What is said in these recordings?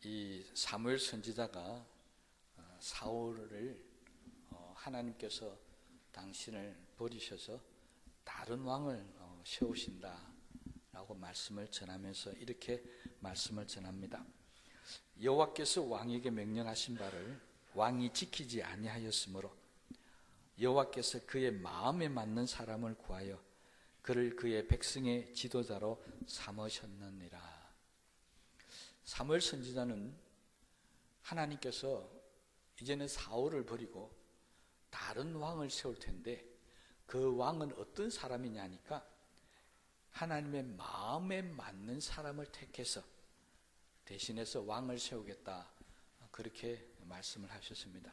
이 사무엘 선지자가 사울을 하나님께서 당신을 버리셔서 다른 왕을 세우신다라고 말씀을 전하면서 이렇게 말씀을 전합니다. 여호와께서 왕에게 명령하신 바를 왕이 지키지 아니하였으므로 여호와께서 그의 마음에 맞는 사람을 구하여 그를 그의 백성의 지도자로 삼으셨느니라. 사무엘 선지자는 하나님께서 이제는 사울을 버리고 다른 왕을 세울 텐데 그 왕은 어떤 사람이냐니까 하나님의 마음에 맞는 사람을 택해서 대신해서 왕을 세우겠다, 그렇게 말씀을 하셨습니다.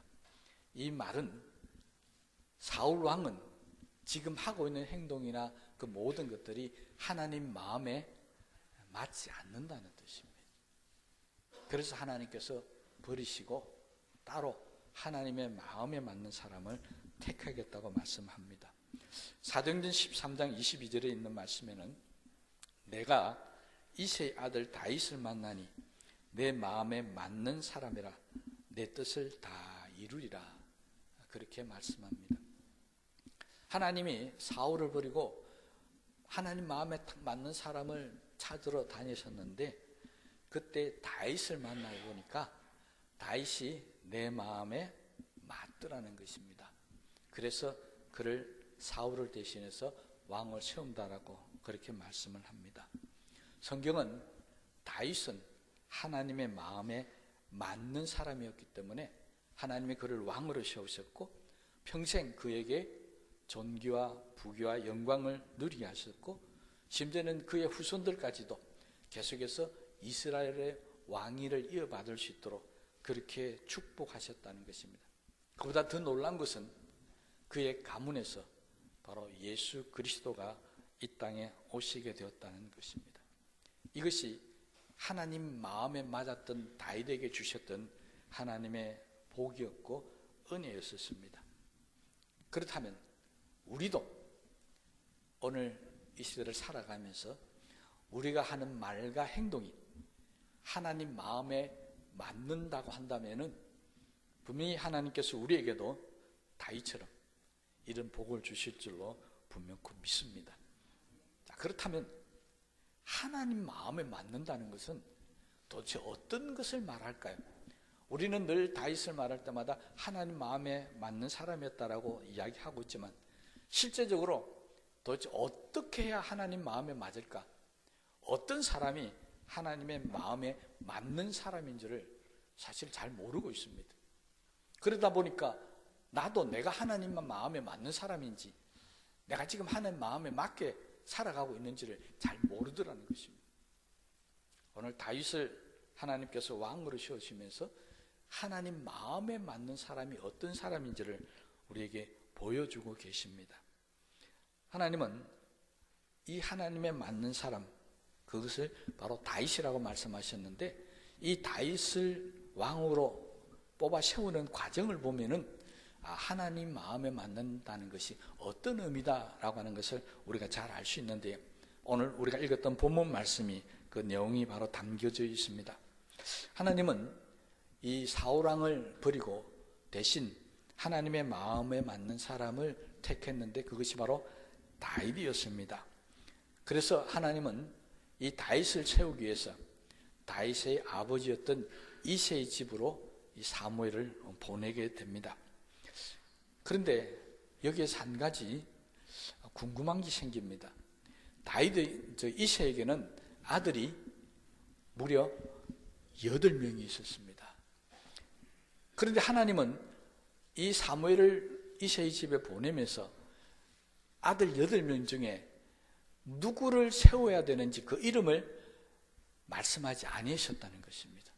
이 말은 사울 왕은 지금 하고 있는 행동이나 그 모든 것들이 하나님 마음에 맞지 않는다는 뜻입니다. 그래서 하나님께서 버리시고 따로 하나님의 마음에 맞는 사람을 택하겠다고 말씀합니다. 사도행전 13장 22절에 있는 말씀에는 내가 이새의 아들 다윗을 만나니 내 마음에 맞는 사람이라 내 뜻을 다 이루리라, 그렇게 말씀합니다. 하나님이 사울을 버리고 하나님 마음에 딱 맞는 사람을 찾으러 다니셨는데 그때 다윗을 만나고 보니까 다윗이 내 마음에 맞더라는 것입니다. 그래서 그를 사울을 대신해서 왕을 세운다라고 그렇게 말씀을 합니다. 성경은 다윗은 하나님의 마음에 맞는 사람이었기 때문에 하나님이 그를 왕으로 세우셨고 평생 그에게 존귀와 부귀와 영광을 누리게 하셨고 심지어는 그의 후손들까지도 계속해서 이스라엘의 왕위를 이어받을 수 있도록 그렇게 축복하셨다는 것입니다. 그보다 더 놀란 것은 그의 가문에서 바로 예수 그리스도가 이 땅에 오시게 되었다는 것입니다. 이것이 하나님 마음에 맞았던 다윗에게 주셨던 하나님의 복이었고 은혜였습니다. 그렇다면 우리도 오늘 이 시대를 살아가면서 우리가 하는 말과 행동이 하나님 마음에 맞는다고 한다면은 분명히 하나님께서 우리에게도 다윗처럼 이런 복을 주실 줄로 분명히 믿습니다. 자, 그렇다면 하나님 마음에 맞는다는 것은 도대체 어떤 것을 말할까요? 우리는 늘 다윗을 말할 때마다 하나님 마음에 맞는 사람이었다라고 이야기하고 있지만 실제적으로 도대체 어떻게 해야 하나님 마음에 맞을까? 어떤 사람이 하나님의 마음에 맞는 사람인지를 사실 잘 모르고 있습니다. 그러다 보니까 나도 내가 하나님만 마음에 맞는 사람인지 내가 지금 하나님 마음에 맞게 살아가고 있는지를 잘 모르더라는 것입니다. 오늘 다윗을 하나님께서 왕으로 세우시면서 하나님 마음에 맞는 사람이 어떤 사람인지를 우리에게 보여주고 계십니다. 하나님은 이 하나님에 맞는 사람, 그것을 바로 다윗이라고 말씀하셨는데 이 다윗을 왕으로 뽑아 세우는 과정을 보면은 하나님 마음에 맞는다는 것이 어떤 의미다라고 하는 것을 우리가 잘 알 수 있는데 오늘 우리가 읽었던 본문 말씀이 그 내용이 바로 담겨져 있습니다. 하나님은 이 사울 왕을 버리고 대신 하나님의 마음에 맞는 사람을 택했는데 그것이 바로 다윗이었습니다. 그래서 하나님은 이 다윗을 세우기 위해서 다윗의 아버지였던 이새의 집으로 이 사무엘을 보내게 됩니다. 그런데 여기에서 한 가지 궁금한 게 생깁니다. 이새에게는 아들이 무려 8명이 있었습니다. 그런데 하나님은 이 사무엘을 이새의 집에 보내면서 아들 8명 중에 누구를 세워야 되는지 그 이름을 말씀하지 아니하셨다는 것입니다.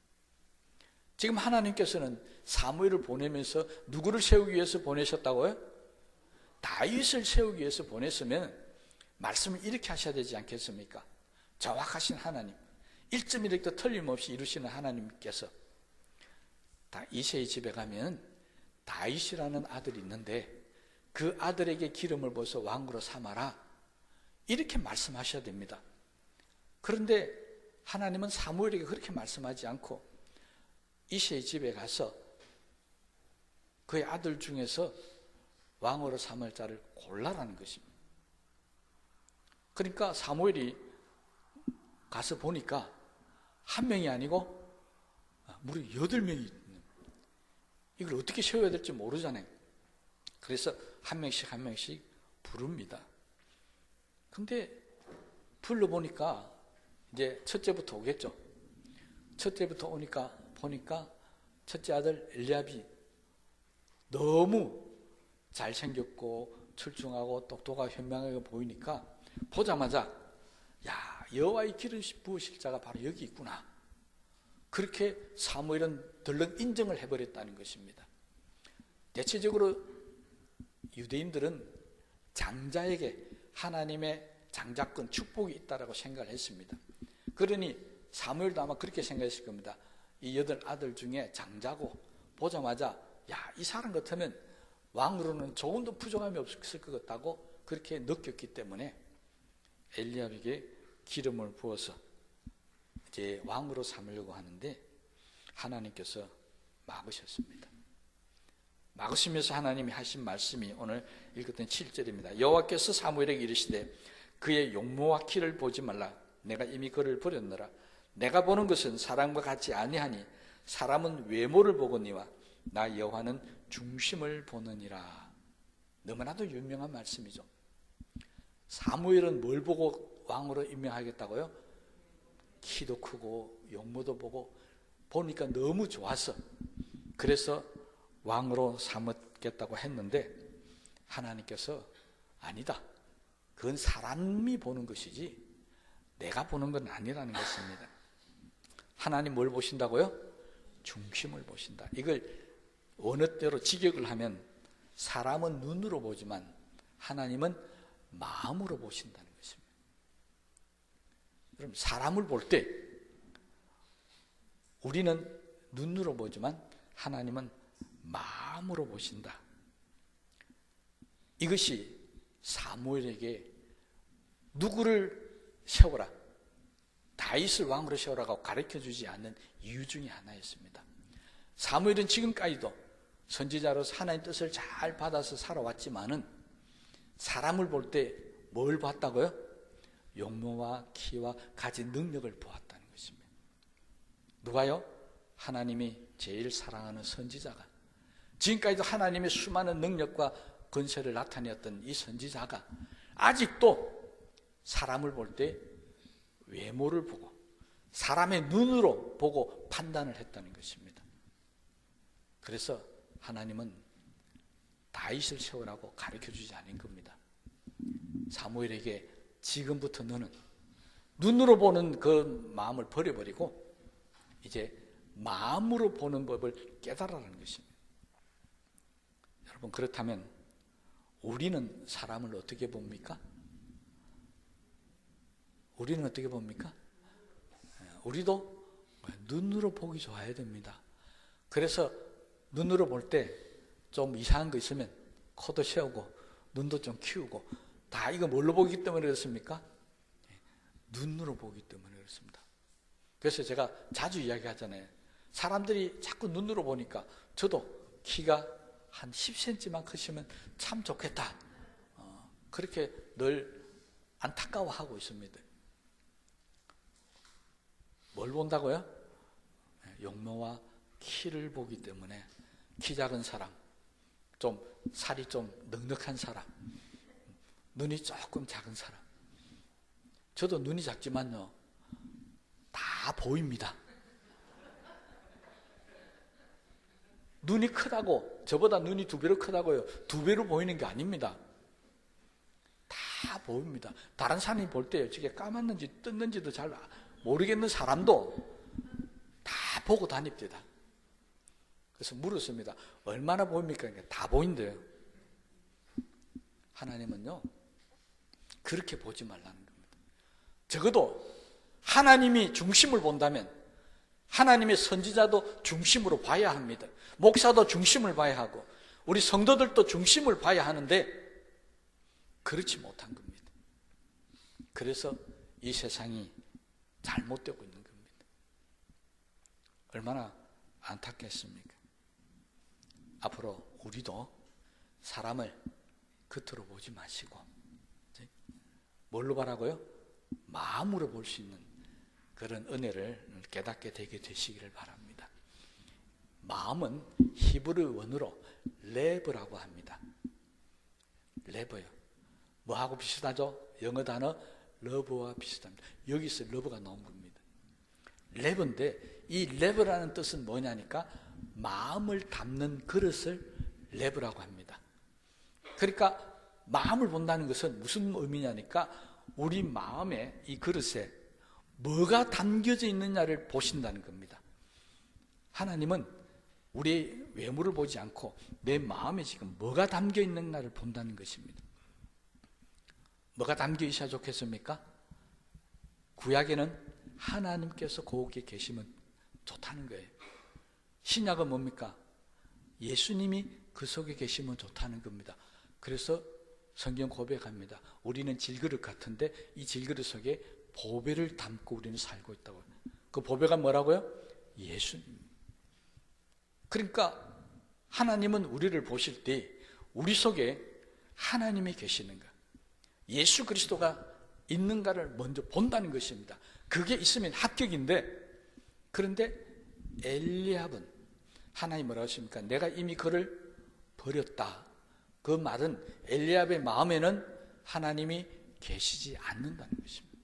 지금 하나님께서는 사무엘을 보내면서 누구를 세우기 위해서 보내셨다고요? 다윗을 세우기 위해서 보냈으면 말씀을 이렇게 하셔야 되지 않겠습니까? 정확하신 하나님, 1.1획도 틀림없이 이루시는 하나님께서 이새의 집에 가면 다윗이라는 아들이 있는데 그 아들에게 기름을 부어서 왕으로 삼아라, 이렇게 말씀하셔야 됩니다. 그런데 하나님은 사무엘에게 그렇게 말씀하지 않고 이새의 집에 가서 그의 아들 중에서 왕으로 삼을 자를 골라라는 것입니다. 그러니까 사무엘이 가서 보니까 한 명이 아니고 무려 8명이 있는, 이걸 어떻게 세워야 될지 모르잖아요. 그래서 한 명씩 부릅니다. 근데 불러보니까 이제 첫째부터 오겠죠. 첫째부터 보니까 첫째 아들 엘리압이 너무 잘생겼고 출중하고 똑똑하고 현명하게 보이니까 보자마자 야, 여호와의 기름 부으실 자가 바로 여기 있구나. 그렇게 사무엘은 덜렁 인정을 해버렸다는 것입니다. 대체적으로 유대인들은 장자에게 하나님의 장자권 축복이 있다라고 생각을 했습니다. 그러니 사무엘도 아마 그렇게 생각했을 겁니다. 이 8 아들 중에 장자고 보자마자 야, 이 사람 같으면 왕으로는 조금도 부족함이 없을 것 같다고 그렇게 느꼈기 때문에 엘리압에게 기름을 부어서 이제 왕으로 삼으려고 하는데 하나님께서 막으셨습니다. 막으시면서 하나님이 하신 말씀이 오늘 읽었던 7절입니다. 여호와께서 사무엘에게 이르시되 그의 용모와 키를 보지 말라. 내가 이미 그를 버렸노라. 내가 보는 것은 사람과 같지 아니하니 사람은 외모를 보거니와 나 여호와는 중심을 보느니라. 너무나도 유명한 말씀이죠. 사무엘은 뭘 보고 왕으로 임명하겠다고요? 키도 크고 용모도 보고 보니까 너무 좋았어. 그래서 왕으로 삼겠다고 했는데 하나님께서 아니다. 그건 사람이 보는 것이지 내가 보는 건 아니라는 것입니다. 하나님 뭘 보신다고요? 중심을 보신다. 이걸 원어대로 직역을 하면 사람은 눈으로 보지만 하나님은 마음으로 보신다는 것입니다. 그럼 사람을 볼 때 우리는 눈으로 보지만 하나님은 마음으로 보신다. 이것이 사무엘에게 누구를 세워라, 다윗을 왕으로 세우라고 가르쳐주지 않는 이유 중에 하나였습니다. 사무엘은 지금까지도 선지자로서 하나님의 뜻을 잘 받아서 살아왔지만은 사람을 볼 때 뭘 봤다고요? 용모와 키와 가진 능력을 보았다는 것입니다. 누가요? 하나님이 제일 사랑하는 선지자가, 지금까지도 하나님의 수많은 능력과 권세를 나타내었던 이 선지자가 아직도 사람을 볼 때 외모를 보고 사람의 눈으로 보고 판단을 했다는 것입니다. 그래서 하나님은 다윗을 세우라고 가르쳐주지 않은 겁니다. 사무엘에게 지금부터 너는 눈으로 보는 그 마음을 버려버리고 이제 마음으로 보는 법을 깨달으라는 것입니다. 여러분, 그렇다면 우리는 사람을 어떻게 봅니까? 우리는 어떻게 봅니까? 우리도 눈으로 보기 좋아야 됩니다. 그래서 눈으로 볼 때 좀 이상한 거 있으면 코도 세우고 눈도 좀 키우고, 다 이거 뭘로 보기 때문에 그렇습니까? 눈으로 보기 때문에 그렇습니다. 그래서 제가 자주 이야기하잖아요. 사람들이 자꾸 눈으로 보니까 저도 키가 한 10cm만 크시면 참 좋겠다, 그렇게 늘 안타까워하고 있습니다. 뭘 본다고요? 용모와 키를 보기 때문에 키 작은 사람, 좀 살이 좀 넉넉한 사람, 눈이 조금 작은 사람, 저도 눈이 작지만요 다 보입니다. 눈이 크다고 저보다 눈이 2배로 크다고요 2배로 보이는 게 아닙니다. 다 보입니다. 다른 사람이 볼 때요 저게 까맣는지 떴는지도 잘 모르겠는 사람도 다 보고 다닙니다. 그래서 물었습니다. 얼마나 보입니까? 다 보인대요. 하나님은요 그렇게 보지 말라는 겁니다. 적어도 하나님이 중심을 본다면 하나님의 선지자도 중심으로 봐야 합니다. 목사도 중심을 봐야 하고 우리 성도들도 중심을 봐야 하는데 그렇지 못한 겁니다. 그래서 이 세상이 잘못되고 있는 겁니다. 얼마나 안타깝습니까? 앞으로 우리도 사람을 겉으로 보지 마시고 뭘로 보라고요? 마음으로 볼 수 있는 그런 은혜를 깨닫게 되게 되시기를 바랍니다. 마음은 히브리 원어로 레브라고 합니다. 레브요. 뭐하고 비슷하죠? 영어 단어 러브와 비슷합니다. 여기서 러브가 나온 겁니다. 레브인데 이 레브라는 뜻은 뭐냐니까 마음을 담는 그릇을 레브라고 합니다. 그러니까 마음을 본다는 것은 무슨 의미냐니까 우리 마음에 이 그릇에 뭐가 담겨져 있느냐를 보신다는 겁니다. 하나님은 우리의 외모를 보지 않고 내 마음에 지금 뭐가 담겨 있는가를 본다는 것입니다. 뭐가 담겨 있어야 좋겠습니까? 구약에는 하나님께서 거기에 계시면 좋다는 거예요. 신약은 뭡니까? 예수님이 그 속에 계시면 좋다는 겁니다. 그래서 성경 고백합니다. 우리는 질그릇 같은데 이 질그릇 속에 보배를 담고 우리는 살고 있다고. 그 보배가 뭐라고요? 예수님. 그러니까 하나님은 우리를 보실 때 우리 속에 하나님이 계시는가, 예수 그리스도가 있는가를 먼저 본다는 것입니다. 그게 있으면 합격인데, 그런데 엘리압은 하나님 뭐라고 하십니까? 내가 이미 그를 버렸다. 그 말은 엘리압의 마음에는 하나님이 계시지 않는다는 것입니다.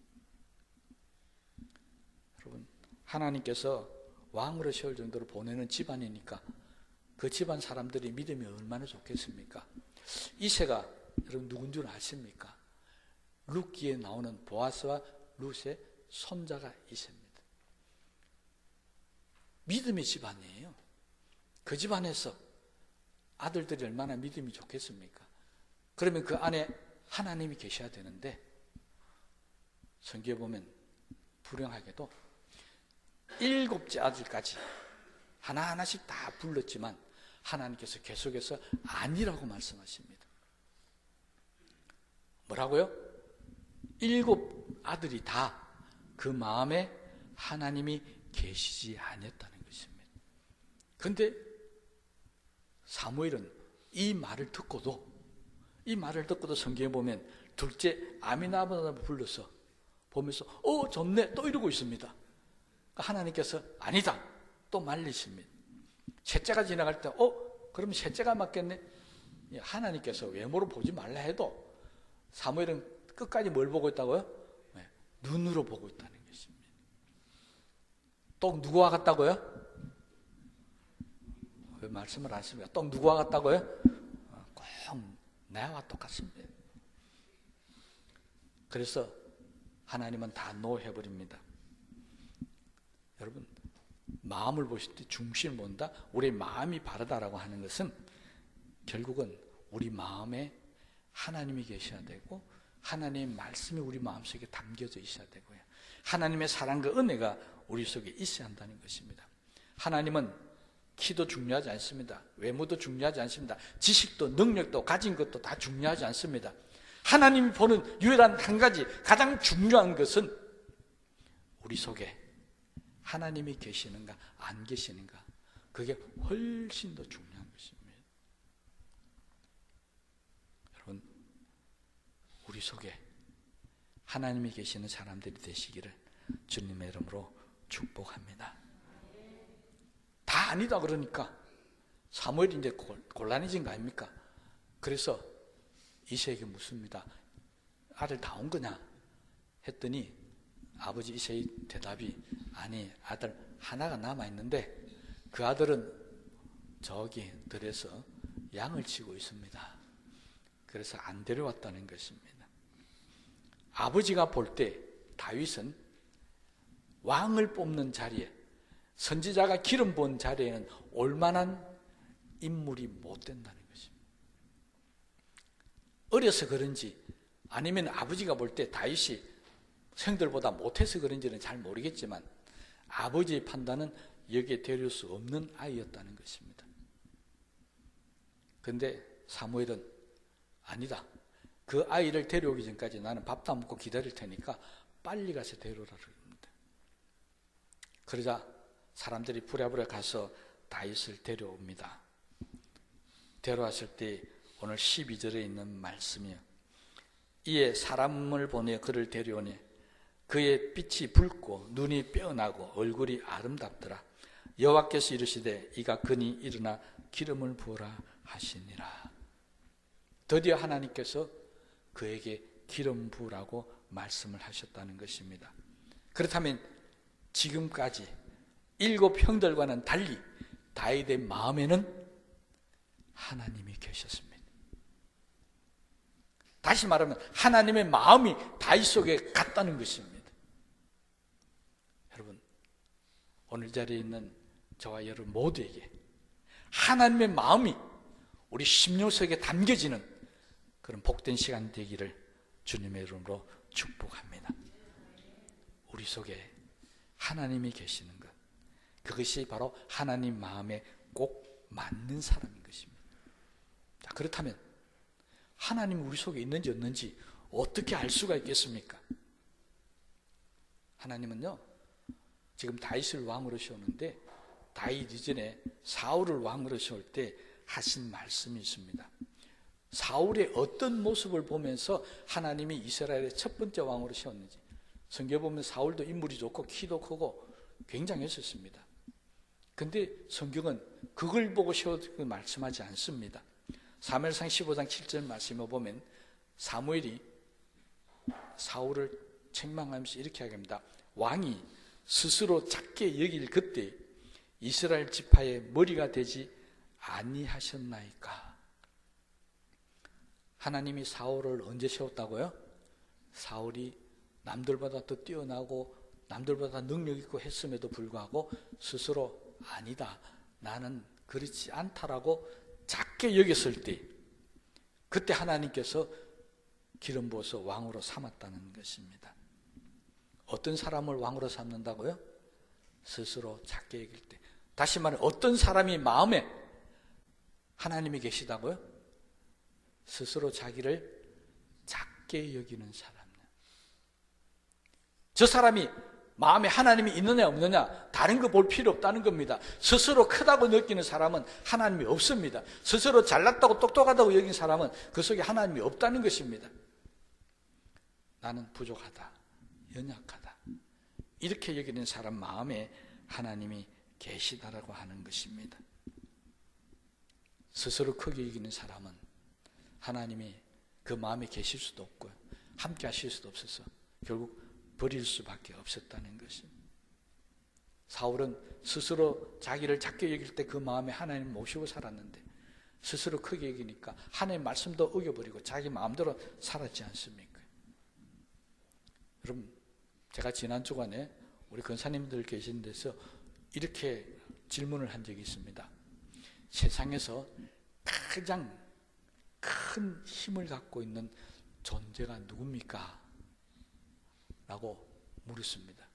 여러분, 하나님께서 왕으로 세울 정도로 보내는 집안이니까 그 집안 사람들이 믿음이 얼마나 좋겠습니까? 이새가 여러분 누군 줄 아십니까? 룻기에 나오는 보아스와 룻의 손자가 이새입니다. 믿음의 집안이에요. 그 집안에서 아들들이 얼마나 믿음이 좋겠습니까? 그러면 그 안에 하나님이 계셔야 되는데, 성경에 보면 불행하게도 7째 아들까지 하나하나씩 다 불렀지만 하나님께서 계속해서 아니라고 말씀하십니다. 뭐라고요? 7 아들이 다 그 마음에 하나님이 계시지 않았다는 것입니다. 그런데 사무엘은 이 말을 듣고도 성경에 보면 둘째 아미나답을 불러서 보면서 좋네 또 이러고 있습니다. 하나님께서 아니다 또 말리십니다. 셋째가 지나갈 때 그럼 셋째가 맞겠네. 하나님께서 외모로 보지 말라 해도 사무엘은 끝까지 뭘 보고 있다고요? 눈으로 보고 있다는 것입니다. 또 누구와 같다고요? 왜 말씀을 안 하십니까? 또 누구와 같다고요? 꼭 나와 똑같습니다. 그래서 하나님은 다 노해버립니다. 여러분, 마음을 보실 때 중심을 본다? 우리 마음이 바르다라고 하는 것은 결국은 우리 마음에 하나님이 계셔야 되고 하나님의 말씀이 우리 마음속에 담겨져 있어야 되고요. 하나님의 사랑과 은혜가 우리 속에 있어야 한다는 것입니다. 하나님은 키도 중요하지 않습니다. 외모도 중요하지 않습니다. 지식도 능력도 가진 것도 다 중요하지 않습니다. 하나님이 보는 유일한 한 가지 가장 중요한 것은 우리 속에 하나님이 계시는가 안 계시는가, 그게 훨씬 더 중요한 것입니다. 여러분, 우리 속에 하나님이 계시는 사람들이 되시기를 주님의 이름으로 축복합니다. 다 아니다 그러니까 사무엘이 이제 곤란해진 거 아닙니까? 그래서 이새에게 묻습니다. 아들 다 온 거냐? 했더니 아버지 이새의 대답이 아니, 아들 하나가 남아있는데 그 아들은 저기 들에서 양을 치고 있습니다. 그래서 안 데려왔다는 것입니다. 아버지가 볼 때 다윗은 왕을 뽑는 자리에, 선지자가 기름 부은 자리에는 올만한 인물이 못 된다는 것입니다. 어려서 그런지 아니면 아버지가 볼 때 다윗이 생들보다 못해서 그런지는 잘 모르겠지만 아버지의 판단은 여기에 데려올 수 없는 아이였다는 것입니다. 그런데 사무엘은 아니다. 그 아이를 데려오기 전까지 나는 밥도 안 먹고 기다릴 테니까 빨리 가서 데려오라 그럽니다. 그러자 사람들이 부랴부랴 가서 다윗을 데려옵니다. 데려왔을 때 오늘 12절에 있는 말씀이요. 이에 사람을 보내 그를 데려오니 그의 빛이 붉고 눈이 빼어나고 얼굴이 아름답더라. 여호와께서 이르시되 이가 그니 일어나 기름을 부으라 하시니라. 드디어 하나님께서 그에게 기름 부으라고 말씀을 하셨다는 것입니다. 그렇다면 지금까지 7 형들과는 달리 다윗의 마음에는 하나님이 계셨습니다. 다시 말하면 하나님의 마음이 다윗 속에 갔다는 것입니다. 여러분, 오늘 자리에 있는 저와 여러분 모두에게 하나님의 마음이 우리 심령 속에 담겨지는 그런 복된 시간 되기를 주님의 이름으로 축복합니다. 우리 속에 하나님이 계시는 것, 그것이 바로 하나님 마음에 꼭 맞는 사람인 것입니다. 자, 그렇다면 하나님이 우리 속에 있는지 없는지 어떻게 알 수가 있겠습니까? 하나님은요, 지금 다윗을 왕으로 세우는데 다윗 이전에 사울을 왕으로 세울 때 하신 말씀이 있습니다. 사울의 어떤 모습을 보면서 하나님이 이스라엘의 첫 번째 왕으로 세웠는지, 성경에 보면 사울도 인물이 좋고 키도 크고 굉장했었습니다. 근데 성경은 그걸 보고 세웠다고 말씀하지 않습니다. 사무엘상 15장 7절 말씀을 보면 사무엘이 사울을 책망하면서 이렇게 하겠습니다. 왕이 스스로 작게 여길 그때 이스라엘 지파의 머리가 되지 아니하셨나이까. 하나님이 사울을 언제 세웠다고요? 사울이 남들보다 더 뛰어나고 남들보다 능력 있고 했음에도 불구하고 스스로 아니다, 나는 그렇지 않다라고 작게 여겼을 때, 그때 하나님께서 기름 부어서 왕으로 삼았다는 것입니다. 어떤 사람을 왕으로 삼는다고요? 스스로 작게 여길 때. 다시 말해, 어떤 사람이 마음에 하나님이 계시다고요? 스스로 자기를 작게 여기는 사람. 저 사람이 마음에 하나님이 있느냐 없느냐 다른 거 볼 필요 없다는 겁니다. 스스로 크다고 느끼는 사람은 하나님이 없습니다. 스스로 잘났다고 똑똑하다고 여긴 사람은 그 속에 하나님이 없다는 것입니다. 나는 부족하다, 연약하다, 이렇게 여기는 사람 마음에 하나님이 계시다라고 하는 것입니다. 스스로 크게 여기는 사람은 하나님이 그 마음에 계실 수도 없고요, 함께 하실 수도 없어서 결국 버릴 수밖에 없었다는 것입니다. 사울은 스스로 자기를 작게 여길 때 그 마음에 하나님 모시고 살았는데 스스로 크게 여기니까 하나님의 말씀도 어겨버리고 자기 마음대로 살았지 않습니까? 여러분, 제가 지난 주간에 우리 권사님들 계신 데서 이렇게 질문을 한 적이 있습니다. 세상에서 가장 큰 힘을 갖고 있는 존재가 누굽니까? 라고 물었습니다.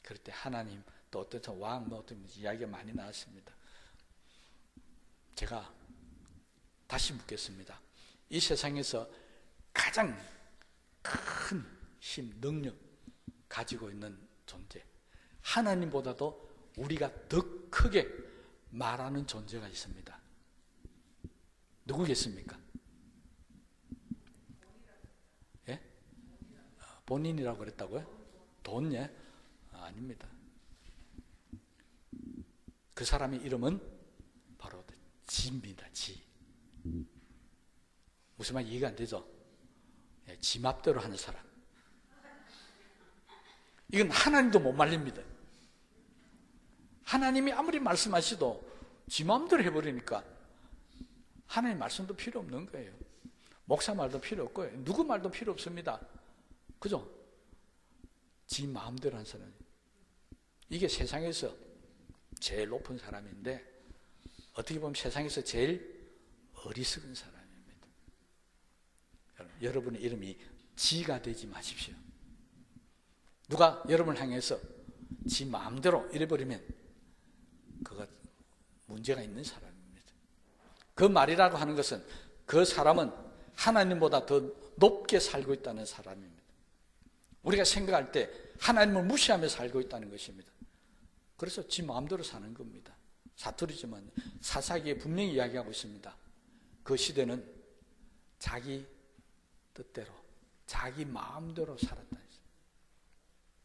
그럴 때 하나님, 또 어떤 왕, 뭐 어떤 이야기가 많이 나왔습니다. 제가 다시 묻겠습니다. 이 세상에서 가장 큰 힘, 능력 가지고 있는 존재, 하나님보다도 우리가 더 크게 말하는 존재가 있습니다. 누구겠습니까? 예? 본인이라고 그랬다고요? 돈, 예? 아닙니다. 그 사람의 이름은 바로 지입니다. 지. 무슨 말 이해가 안 되죠? 예, 지 맘대로 하는 사람. 이건 하나님도 못 말립니다. 하나님이 아무리 말씀하셔도 지 맘대로 해버리니까 하나님 말씀도 필요 없는 거예요. 목사 말도 필요 없고요. 누구 말도 필요 없습니다. 그죠? 지 마음대로 한 사람. 이게 세상에서 제일 높은 사람인데 어떻게 보면 세상에서 제일 어리석은 사람입니다. 여러분의 이름이 지가 되지 마십시오. 누가 여러분을 향해서 지 마음대로 이래버리면 그거 문제가 있는 사람입니다. 그 말이라고 하는 것은 그 사람은 하나님보다 더 높게 살고 있다는 사람입니다. 우리가 생각할 때 하나님을 무시하며 살고 있다는 것입니다. 그래서 지 마음대로 사는 겁니다. 사투리지만 사사기에 분명히 이야기하고 있습니다. 그 시대는 자기 뜻대로, 자기 마음대로 살았다 했어요.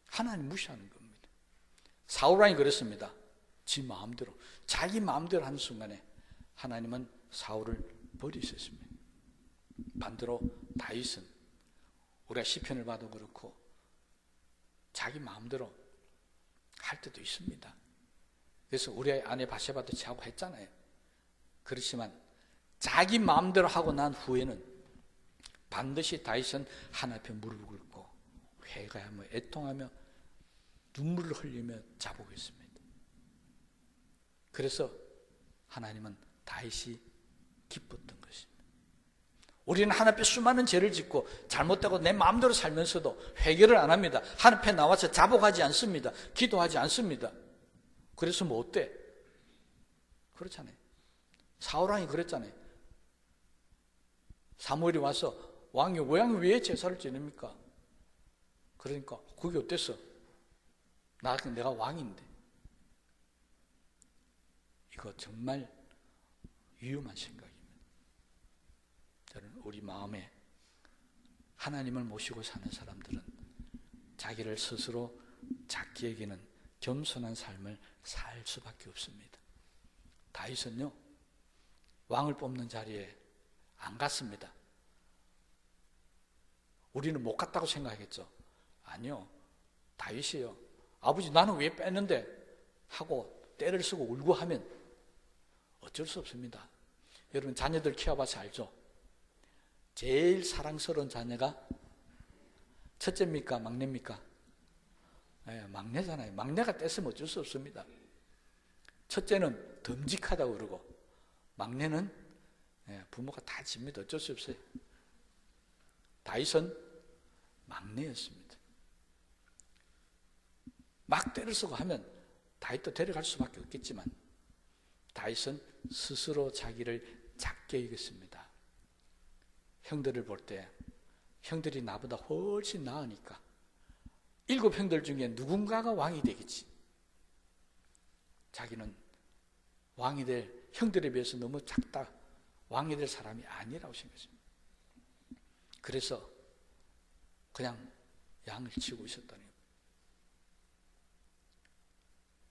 하나님 무시하는 겁니다. 사울왕이 그랬습니다. 지 마음대로, 자기 마음대로 하는 순간에 하나님은 사울을 버리셨습니다. 반대로 다윗은 우리가 시편을 봐도 그렇고 자기 마음대로 할 때도 있습니다. 그래서 우리 아내 바세바도 취하고 했잖아요. 그렇지만 자기 마음대로 하고 난 후에는 반드시 다윗은 하나님 앞에 무릎을 꿇고 회개하며 애통하며 눈물을 흘리며 자복했습니다. 그래서 하나님은 다윗이 기뻤던 것입니다. 우리는 하나님 앞에 수많은 죄를 짓고 잘못되고 내 마음대로 살면서도 회개를 안 합니다. 하나님 앞에 나와서 자복하지 않습니다. 기도하지 않습니다. 그래서 뭐 어때? 그렇잖아요. 사울왕이 그랬잖아요. 사무엘이 와서 왕이 왜 제사를 지냅니까? 그러니까 그게 어땠어? 내가 왕인데. 이거 정말 위험한 생각입니다. 저는 우리 마음에 하나님을 모시고 사는 사람들은 자기를 스스로 작게 여기는 겸손한 삶을 살 수밖에 없습니다. 다윗은요, 왕을 뽑는 자리에 안 갔습니다. 우리는 못 갔다고 생각하겠죠. 아니요, 다윗이요, 아버지 나는 왜 뺐는데 하고 때를 쓰고 울고 하면 어쩔 수 없습니다. 여러분 자녀들 키워봐서 알죠? 제일 사랑스러운 자녀가 첫째입니까? 막내입니까? 네, 막내잖아요. 막내가 뗐으면 어쩔 수 없습니다. 첫째는 듬직하다고 그러고 막내는 부모가 다 집니다. 어쩔 수 없어요. 다윗은 막내였습니다. 막 때를 쓰고 하면 다윗도 데려갈 수밖에 없겠지만 다윗은 스스로 자기를 작게 여겼습니다. 형들을 볼 때 형들이 나보다 훨씬 나으니까 7 형들 중에 누군가가 왕이 되겠지. 자기는 왕이 될 형들에 비해서 너무 작다, 왕이 될 사람이 아니라고 생각했습니다. 그래서 그냥 양을 치고 있었다는 거예요.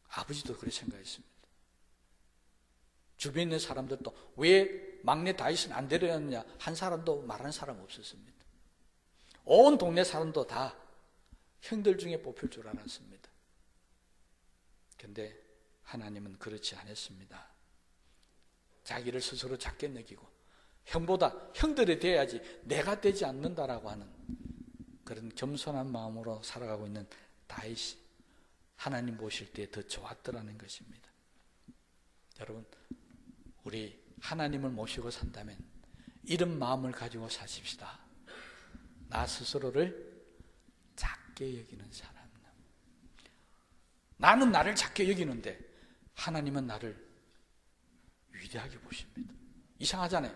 아버지도 그렇게 생각했습니다. 주변에 있는 사람들도 왜 막내 다윗은 안 데려왔느냐 한 사람도 말하는 사람 없었습니다. 온 동네 사람도 다 형들 중에 뽑힐 줄 알았습니다. 그런데 하나님은 그렇지 않았습니다. 자기를 스스로 작게 느끼고 형보다 형들이 돼야지 내가 되지 않는다라고 하는 그런 겸손한 마음으로 살아가고 있는 다윗이 하나님 보실 때 더 좋았더라는 것입니다. 여러분, 우리 하나님을 모시고 산다면 이런 마음을 가지고 사십시다. 나 스스로를 작게 여기는 사람. 나는 나를 작게 여기는데 하나님은 나를 위대하게 보십니다. 이상하잖아요.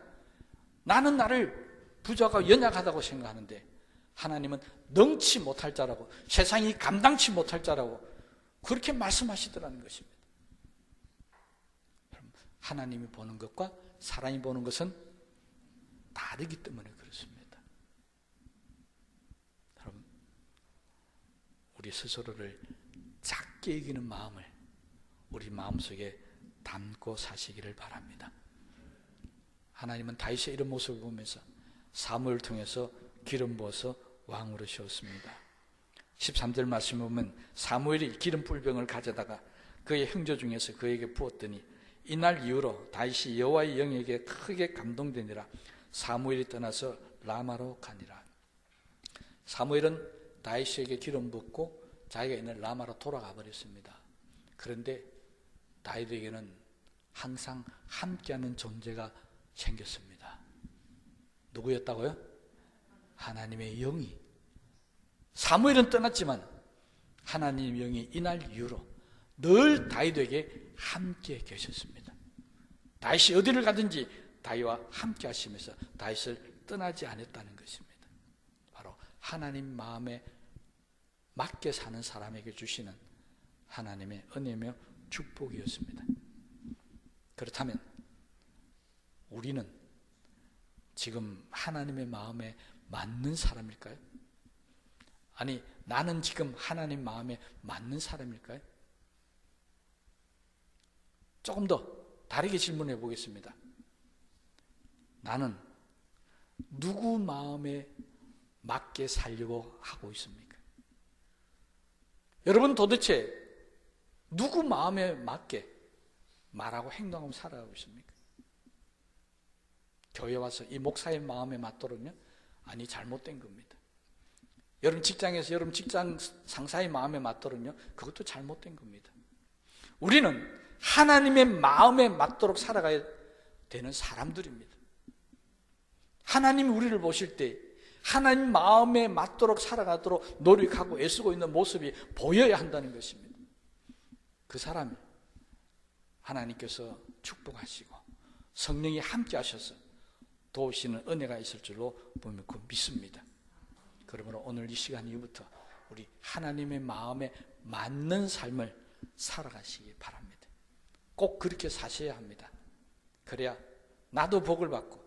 나는 나를 부자가 연약하다고 생각하는데 하나님은 능치 못할 자라고, 세상이 감당치 못할 자라고 그렇게 말씀하시더라는 것입니다. 하나님이 보는 것과 사람이 보는 것은 다르기 때문에 그렇습니다. 여러분, 우리 스스로를 작게 여기는 마음을 우리 마음속에 담고 사시기를 바랍니다. 하나님은 다윗의 이런 모습을 보면서 사무엘을 통해서 기름 부어서 왕으로 세웠습니다. 13절 말씀을 보면 사무엘이 기름 뿔병을 가져다가 그의 형제 중에서 그에게 부었더니 이날 이후로 다윗이 여호와의 영에게 크게 감동되니라. 사무엘이 떠나서 라마로 가니라. 사무엘은 다윗에게 기름 붓고 자기가 있는 라마로 돌아가 버렸습니다. 그런데 다윗에게는 항상 함께하는 존재가 생겼습니다. 누구였다고요? 하나님의 영이. 사무엘은 떠났지만 하나님의 영이 이날 이후로 늘 다윗에게 함께 계셨습니다. 다윗이 어디를 가든지 다윗과 함께 하시면서 다윗을 떠나지 않았다는 것입니다. 바로 하나님 마음에 맞게 사는 사람에게 주시는 하나님의 은혜며 축복이었습니다. 그렇다면 우리는 지금 하나님의 마음에 맞는 사람일까요? 아니, 나는 지금 하나님 마음에 맞는 사람일까요? 조금 더 다르게 질문해 보겠습니다. 나는 누구 마음에 맞게 살려고 하고 있습니까? 여러분 도대체 누구 마음에 맞게 말하고 행동하고 살아가고 있습니까? 교회 와서 이 목사의 마음에 맞도록요? 아니, 잘못된 겁니다. 여러분 직장에서 여러분 직장 상사의 마음에 맞도록요? 그것도 잘못된 겁니다. 우리는 하나님의 마음에 맞도록 살아가야 되는 사람들입니다. 하나님이 우리를 보실 때 하나님 마음에 맞도록 살아가도록 노력하고 애쓰고 있는 모습이 보여야 한다는 것입니다. 그 사람을 하나님께서 축복하시고 성령이 함께 하셔서 도우시는 은혜가 있을 줄로 보면 그 믿습니다. 그러므로 오늘 이 시간 이후부터 우리 하나님의 마음에 맞는 삶을 살아가시기 바랍니다. 꼭 그렇게 사셔야 합니다. 그래야 나도 복을 받고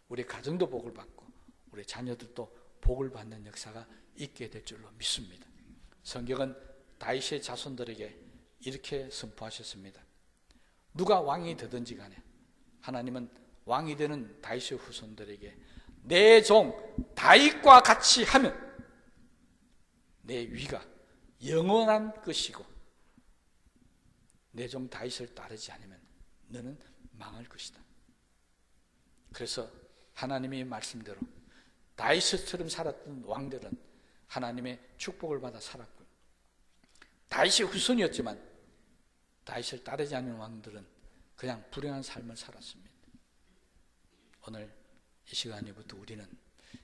우리 가정도 복을 받고 우리 자녀들도 복을 받는 역사가 있게 될 줄로 믿습니다. 성경은 다윗의 자손들에게 이렇게 선포하셨습니다. 누가 왕이 되든지 간에 하나님은 왕이 되는 다윗의 후손들에게 내 종 다윗과 같이 하면 내 위가 영원한 것이고 내 종 다윗을 따르지 않으면 너는 망할 것이다. 그래서 하나님의 말씀대로 다윗처럼 살았던 왕들은 하나님의 축복을 받아 살았고 다윗의 후손이었지만 다윗을 따르지 않는 왕들은 그냥 불행한 삶을 살았습니다. 오늘 이 시간부터 우리는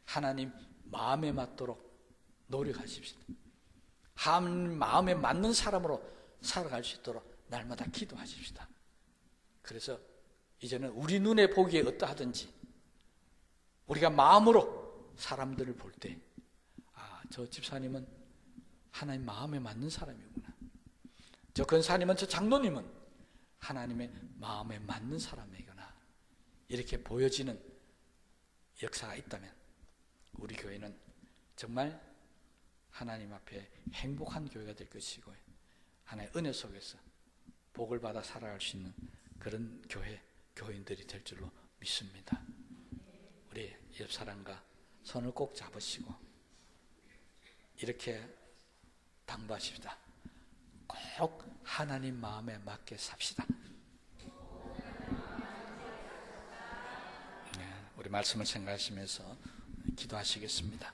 하나님 마음에 맞도록 노력하십시다. 하나님 마음에 맞는 사람으로 살아갈 수 있도록 날마다 기도하십시다. 그래서 이제는 우리 눈에 보기에 어떠하든지 우리가 마음으로 사람들을 볼 때 저 집사님은 하나님 마음에 맞는 사람이구나. 저 권사님은, 저 장로님은 하나님의 마음에 맞는 사람이구나. 이렇게 보여지는 역사가 있다면 우리 교회는 정말 하나님 앞에 행복한 교회가 될 것이고 하나님의 은혜 속에서 복을 받아 살아갈 수 있는 그런 교인들이 될 줄로 믿습니다. 우리 옆 사람과 손을 꼭 잡으시고 이렇게 당부하십시다. 꼭 하나님 마음에 맞게 삽시다. 우리 말씀을 생각하시면서 기도하시겠습니다.